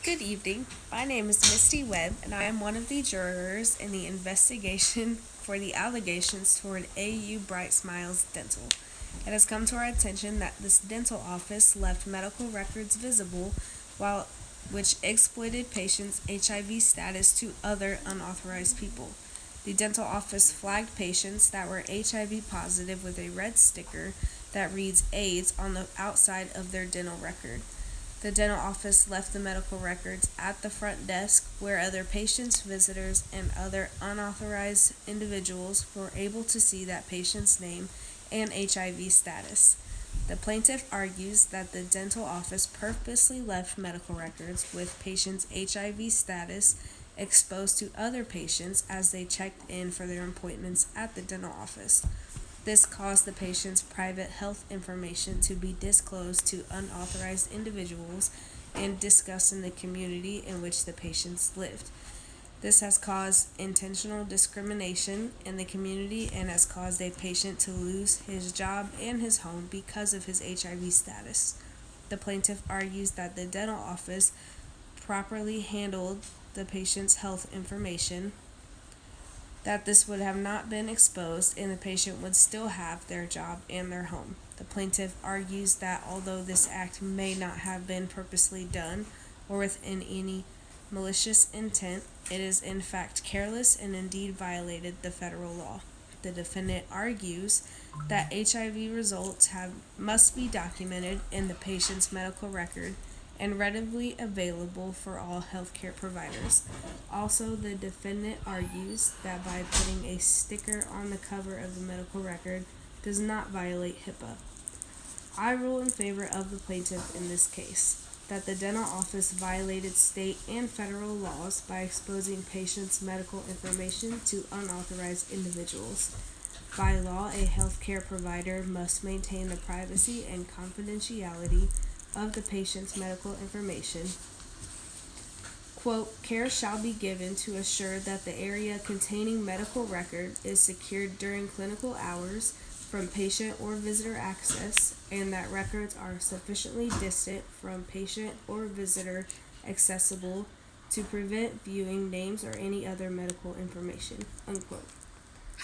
Good evening. My name is Misty Webb, and I am one of the jurors in the investigation for the allegations toward AU Bright Smiles Dental. It has come to our attention that this dental office left medical records visible which exploited patients' HIV status to other unauthorized people. The dental office flagged patients that were HIV positive with a red sticker that reads AIDS on the outside of their dental record. The dental office left the medical records at the front desk where other patients, visitors, and other unauthorized individuals were able to see that patient's name and HIV status. The plaintiff argues that the dental office purposely left medical records with patients' HIV status exposed to other patients as they checked in for their appointments at the dental office. This caused the patient's private health information to be disclosed to unauthorized individuals and discussed in the community in which the patients lived. This has caused intentional discrimination in the community and has caused a patient to lose his job and his home because of his HIV status. The plaintiff argues that the dental office properly handled the patient's health information, that this would have not been exposed and the patient would still have their job and their home. The plaintiff argues that although this act may not have been purposely done or within any malicious intent, it is in fact careless and indeed violated the federal law. The defendant argues that HIV results must be documented in the patient's medical record and readily available for all healthcare providers. Also, the defendant argues that by putting a sticker on the cover of the medical record does not violate HIPAA. I rule in favor of the plaintiff in this case, that the dental office violated state and federal laws by exposing patients' medical information to unauthorized individuals. By law, a healthcare provider must maintain the privacy and confidentiality of the patient's medical information. Quote, care shall be given to assure that the area containing medical record is secured during clinical hours from patient or visitor access, and that records are sufficiently distant from patient or visitor accessible to prevent viewing names or any other medical information, unquote.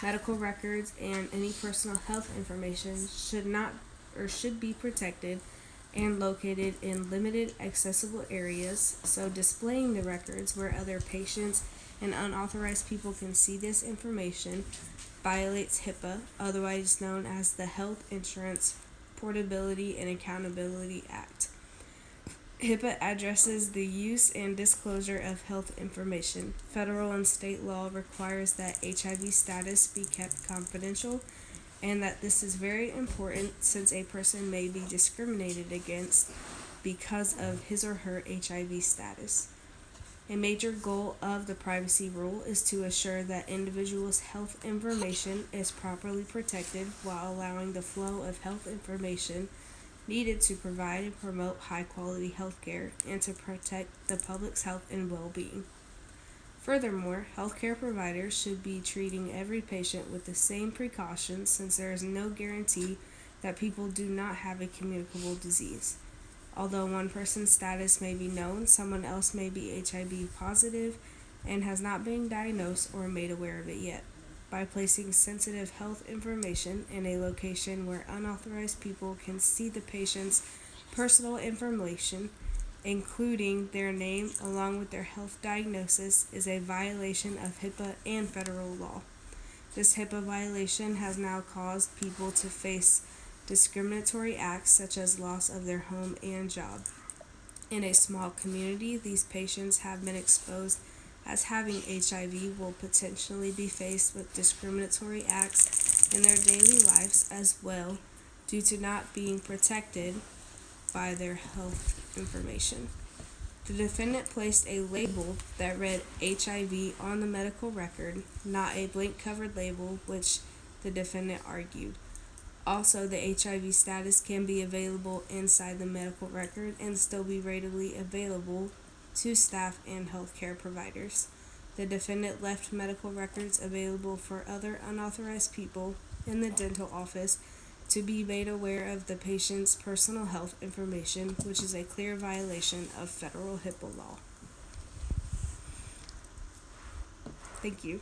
Medical records and any personal health information should be protected and located in limited accessible areas, so displaying the records where other patients and unauthorized people can see this information violates HIPAA, otherwise known as the Health Insurance Portability and Accountability Act. HIPAA addresses the use and disclosure of health information. Federal and state law requires that HIV status be kept confidential, and that this is very important since a person may be discriminated against because of his or her HIV status. A major goal of the privacy rule is to assure that individuals' health information is properly protected while allowing the flow of health information needed to provide and promote high-quality health care and to protect the public's health and well-being. Furthermore, healthcare providers should be treating every patient with the same precautions since there is no guarantee that people do not have a communicable disease. Although one person's status may be known, someone else may be HIV positive and has not been diagnosed or made aware of it yet. By placing sensitive health information in a location where unauthorized people can see the patient's personal information, including their name along with their health diagnosis, is a violation of HIPAA and federal law. This HIPAA violation has now caused people to face discriminatory acts such as loss of their home and job. In a small community, these patients have been exposed as having HIV will potentially be faced with discriminatory acts in their daily lives as well due to not being protected by their health information. The defendant placed a label that read HIV on the medical record, not a blank covered label, which the defendant argued. Also, the HIV status can be available inside the medical record and still be readily available to staff and healthcare providers. The defendant left medical records available for other unauthorized people in the dental office to be made aware of the patient's personal health information, which is a clear violation of federal HIPAA law. Thank you.